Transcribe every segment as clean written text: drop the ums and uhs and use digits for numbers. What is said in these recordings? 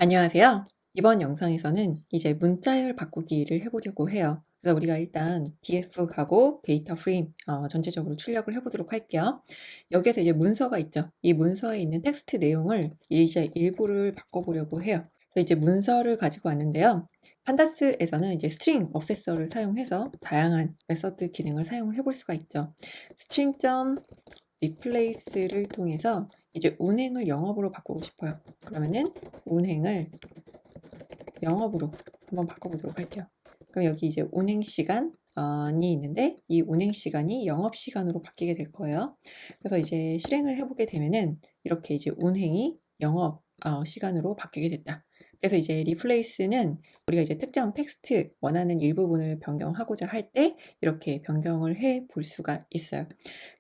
안녕하세요. 이번 영상에서는 이제 문자열 바꾸기를 해보려고 해요. 그래서 우리가 일단 df하고 데이터 프레임 전체적으로 출력을 해보도록 할게요. 여기에서 이제 문서가 있죠. 이 문서에 있는 텍스트 내용을 이제 일부를 바꿔보려고 해요. 그래서 이제 문서를 가지고 왔는데요. 판다스에서는 이제 스트링 억세서를 사용해서 다양한 메서드 기능을 사용을 해볼 수가 있죠. string replace를 통해서 이제 운행을 영업으로 바꾸고 싶어요. 그러면은 운행을 영업으로 한번 바꿔보도록 할게요. 그럼 여기 이제 운행 시간이 있는데 이 운행 시간이 영업 시간으로 바뀌게 될 거예요. 그래서 이제 실행을 해보게 되면은 이렇게 이제 운행이 영업 시간으로 바뀌게 됐다. 그래서 이제 replace는 우리가 이제 특정 텍스트 원하는 일부분을 변경하고자 할 때 이렇게 변경을 해 볼 수가 있어요.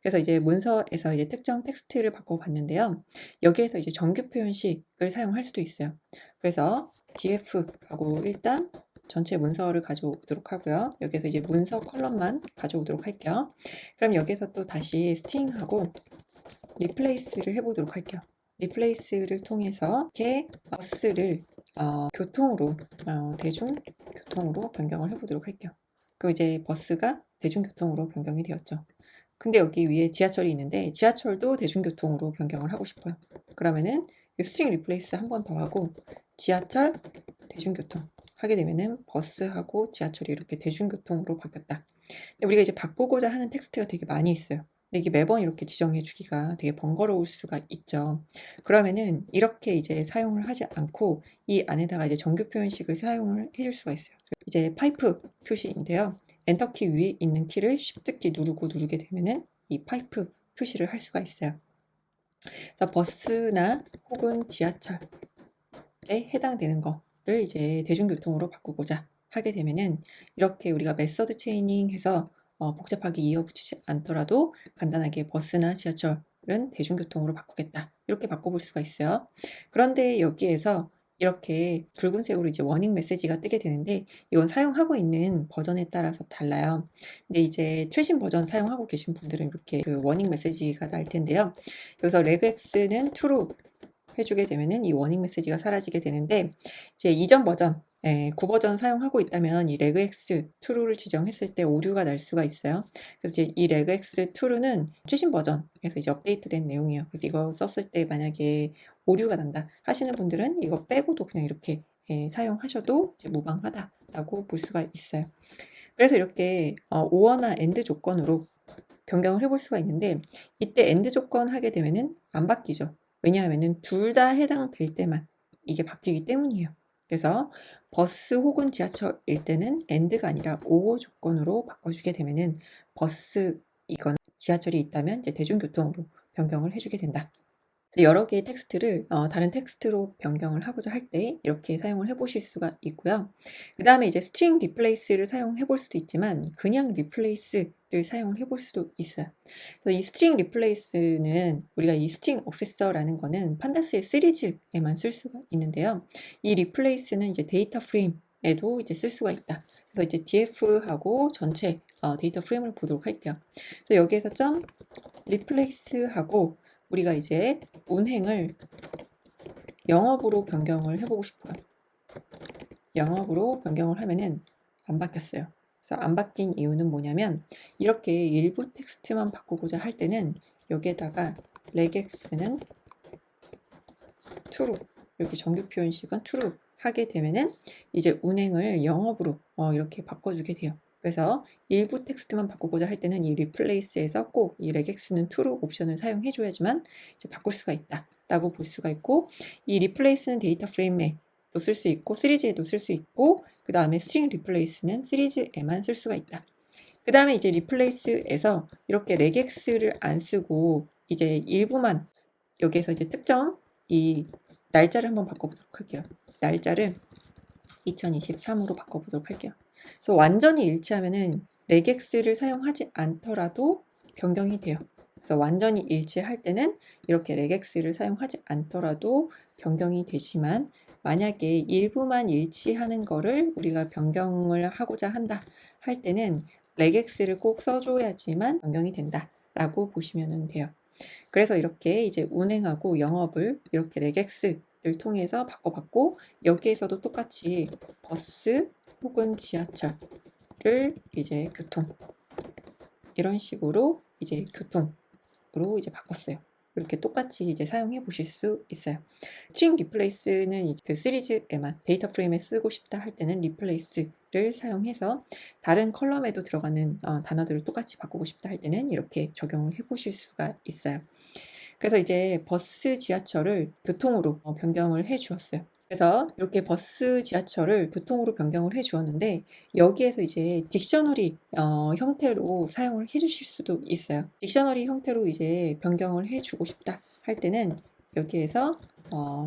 그래서 이제 문서에서 이제 특정 텍스트를 바꿔봤는데요. 여기에서 이제 정규 표현식을 사용할 수도 있어요. 그래서 df하고 일단 전체 문서를 가져오도록 하고요. 여기서 이제 문서 컬럼만 가져오도록 할게요. 그럼 여기서 또 다시 string하고 replace를 해보도록 할게요. replace를 통해서 이렇게 bus를 교통으로 대중교통으로 변경을 해보도록 할게요. 그럼 이제 버스가 대중교통으로 변경이 되었죠. 근데 여기 위에 지하철이 있는데 지하철도 대중교통으로 변경을 하고 싶어요. 그러면은 string replace 한 번 더 하고 지하철 대중교통 하게 되면은 버스하고 지하철이 이렇게 대중교통으로 바뀌었다. 근데 우리가 이제 바꾸고자 하는 텍스트가 되게 많이 있어요. 근데 이게 매번 이렇게 지정해 주기가 되게 번거로울 수가 있죠. 그러면은 이렇게 이제 사용을 하지 않고 이 안에다가 이제 정규 표현식을 사용을 해줄 수가 있어요. 이제 파이프 표시인데요. 엔터키 위에 있는 키를 Shift 키 누르게 되면은 이 파이프 표시를 할 수가 있어요. 그래서 버스나 혹은 지하철에 해당되는 거를 이제 대중교통으로 바꾸고자 하게 되면은 이렇게 우리가 메서드 체이닝해서 복잡하게 이어붙이지 않더라도 간단하게 버스나 지하철은 대중교통으로 바꾸겠다. 이렇게 바꿔볼 수가 있어요. 그런데 여기에서 이렇게 붉은색으로 이제 워닝 메시지가 뜨게 되는데 이건 사용하고 있는 버전에 따라서 달라요. 근데 이제 최신 버전 사용하고 계신 분들은 이렇게 그 워닝 메시지가 날 텐데요. 여기서 regx는 true 해주게 되면은 이 워닝 메시지가 사라지게 되는데 이제 이전 버전 9버전 사용하고 있다면 이 regex true를 지정했을 때 오류가 날 수가 있어요. 그래서 이제 이 regex true는 최신 버전에서 이제 업데이트된 내용이에요. 그래서 이거 썼을 때 만약에 오류가 난다 하시는 분들은 이거 빼고도 그냥 이렇게 사용하셔도 이제 무방하다라고 볼 수가 있어요. 그래서 이렇게 or나 and 조건으로 변경을 해볼 수가 있는데 이때 and 조건 하게 되면은 안 바뀌죠. 왜냐하면은 둘 다 해당될 때만 이게 바뀌기 때문이에요. 그래서 버스 혹은 지하철일 때는 and가 아니라 or 조건으로 바꿔주게 되면은 버스이거나 지하철이 있다면 이제 대중교통으로 변경을 해주게 된다. 여러 개의 텍스트를 다른 텍스트로 변경을 하고자 할 때 이렇게 사용을 해보실 수가 있고요. 그 다음에 이제 string replace를 사용해 볼 수도 있지만 그냥 replace를 사용을 해볼 수도 있어요. 그래서 이 string replace는 우리가 이 string accessor라는 거는 판다스의 시리즈에만 쓸 수가 있는데요. 이 replace는 이제 데이터 프레임에도 이제 쓸 수가 있다. 그래서 이제 df하고 전체 데이터 프레임을 보도록 할게요. 그래서 여기에서 점 replace하고 우리가 이제 운행을 영업으로 변경을 해보고 싶어요. 영업으로 변경을 하면은 안 바뀌었어요. 그래서 안 바뀐 이유는 뭐냐면 이렇게 일부 텍스트만 바꾸고자 할 때는 여기에다가 regex는 true 이렇게 정규 표현식은 true 하게 되면은 이제 운행을 영업으로 이렇게 바꿔주게 돼요. 그래서 일부 텍스트만 바꾸고자 할 때는 이 replace에서 꼭 이 regex는 true 옵션을 사용해 줘야지만 이제 바꿀 수가 있다 라고 볼 수가 있고 이 replace는 데이터 프레임에도 쓸 수 있고 시리즈에도 쓸 수 있고 그 다음에 string replace는 시리즈에만 쓸 수가 있다. 그 다음에 이제 replace에서 이렇게 regex를 안 쓰고 이제 일부만 여기에서 이제 특정 이 날짜를 한번 바꿔보도록 할게요. 날짜를 2023으로 바꿔보도록 할게요. 그래서 완전히 일치하면은 regex를 사용하지 않더라도 변경이 돼요. 그래서 완전히 일치할 때는 이렇게 regex를 사용하지 않더라도 변경이 되지만 만약에 일부만 일치하는 거를 우리가 변경을 하고자 한다 할 때는 regex를 꼭 써줘야지만 변경이 된다 라고 보시면 돼요. 그래서 이렇게 이제 운행하고 영업을 이렇게 regex를 통해서 바꿔봤고, 여기에서도 똑같이 버스 혹은 지하철을 이제 교통, 이런 식으로 이제 교통으로 이제 바꿨어요. 이렇게 똑같이 이제 사용해 보실 수 있어요. 스트링 리플레이스는 이제 그 시리즈에만 데이터 프레임에 쓰고 싶다 할 때는 리플레이스를 사용해서, 다른 컬럼에도 들어가는 단어들을 똑같이 바꾸고 싶다 할 때는 이렇게 적용을 해 보실 수가 있어요. 그래서 이제 버스, 지하철을 교통으로 변경을 해 주었어요. 그래서 이렇게 버스, 지하철을 교통으로 변경을 해 주었는데, 여기에서 이제 딕셔너리 형태로 사용을 해 주실 수도 있어요. 딕셔너리 형태로 이제 변경을 해 주고 싶다 할 때는 여기에서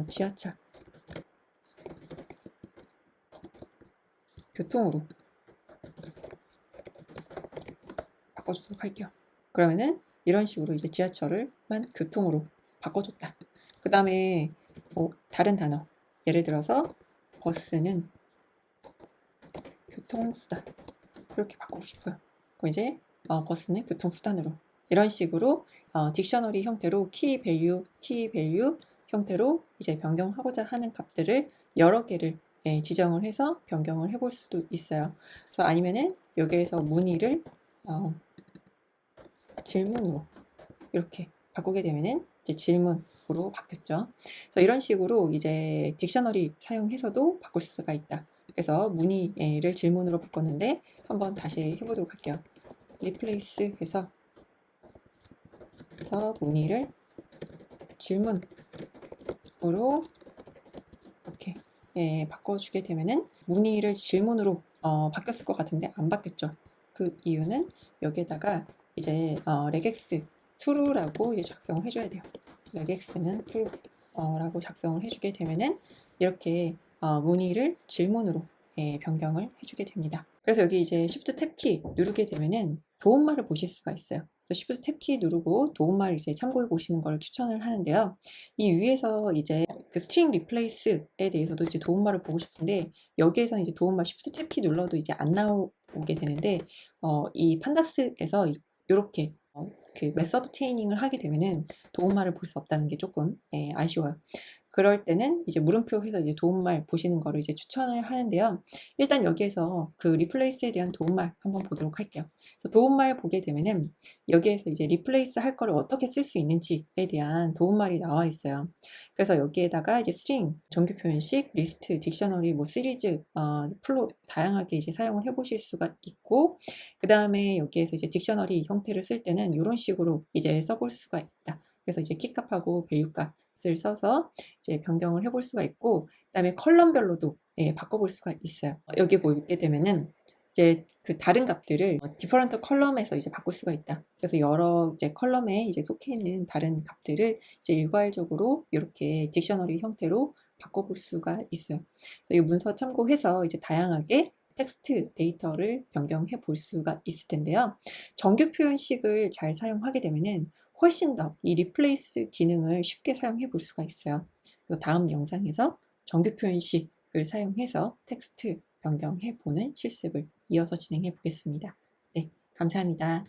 지하철, 교통으로 바꿔주도록 할게요. 그러면은 이런 식으로 이제 지하철을만 교통으로 바꿔줬다. 그 다음에 뭐 다른 단어, 예를 들어서 버스는 교통수단, 이렇게 바꾸고 싶어요. 그럼 이제 버스는 교통수단으로, 이런 식으로 딕셔너리 형태로 키 밸류 형태로 이제 변경하고자 하는 값들을 여러 개를 지정을 해서 변경을 해볼 수도 있어요. 그래서 아니면은 여기에서 문의를 질문으로 이렇게 바꾸게 되면은 이제 질문으로 바뀌었죠. 그래서 이런 식으로 이제 딕셔너리 사용해서도 바꿀 수가 있다. 그래서 문의를 질문으로 바꿨는데, 한번 다시 해보도록 할게요. 리플레이스 해서 문의를 질문으로 이렇게 바꿔주게 되면은 문의를 질문으로 바뀌었을 것 같은데 안 바뀌었죠. 그 이유는 여기에다가 이제 regex true라고 이제 작성을 해줘야 돼요. regex는 true라고 작성을 해주게 되면은 이렇게 문의를 질문으로 변경을 해주게 됩니다. 그래서 여기 이제 Shift 탭 키 누르게 되면은 도움말을 보실 수가 있어요. Shift 탭 키 누르고 도움말 이제 참고해 보시는 걸 추천을 하는데요. 이 위에서 이제 그 스트링 리플레이스에 대해서도 이제 도움말을 보고 싶은데, 여기에서 이제 도움말 Shift 탭 키 눌러도 이제 안 나오게 되는데, 이 판다스에서 이렇게 그 메서드 체이닝을 하게 되면은 도움말을 볼 수 없다는 게 조금 아쉬워요. 그럴 때는 이제 물음표 해서 이제 도움말 보시는 거를 이제 추천을 하는데요. 일단 여기에서 그 리플레이스에 대한 도움말 한번 보도록 할게요. 그래서 도움말 보게 되면은 여기에서 이제 리플레이스 할 거를 어떻게 쓸 수 있는지에 대한 도움말이 나와 있어요. 그래서 여기에다가 이제 스트링, 정규 표현식, 리스트, 딕셔너리, 뭐 시리즈, 플롯 다양하게 이제 사용을 해보실 수가 있고, 그 다음에 여기에서 이제 딕셔너리 형태를 쓸 때는 이런 식으로 이제 써볼 수가 있다. 그래서 이제 키값하고 밸류값을 써서 이제 변경을 해볼 수가 있고, 그다음에 컬럼별로도 바꿔볼 수가 있어요. 여기 보게 되면은 이제 그 다른 값들을 디퍼런트 컬럼에서 이제 바꿀 수가 있다. 그래서 여러 이제 컬럼에 이제 속해 있는 다른 값들을 이제 일괄적으로 이렇게 딕셔너리 형태로 바꿔볼 수가 있어요. 그래서 이 문서 참고해서 이제 다양하게 텍스트 데이터를 변경해 볼 수가 있을 텐데요. 정규 표현식을 잘 사용하게 되면은 훨씬 더 이 리플레이스 기능을 쉽게 사용해 볼 수가 있어요. 그래서 다음 영상에서 정규 표현식을 사용해서 텍스트 변경해 보는 실습을 이어서 진행해 보겠습니다. 네, 감사합니다.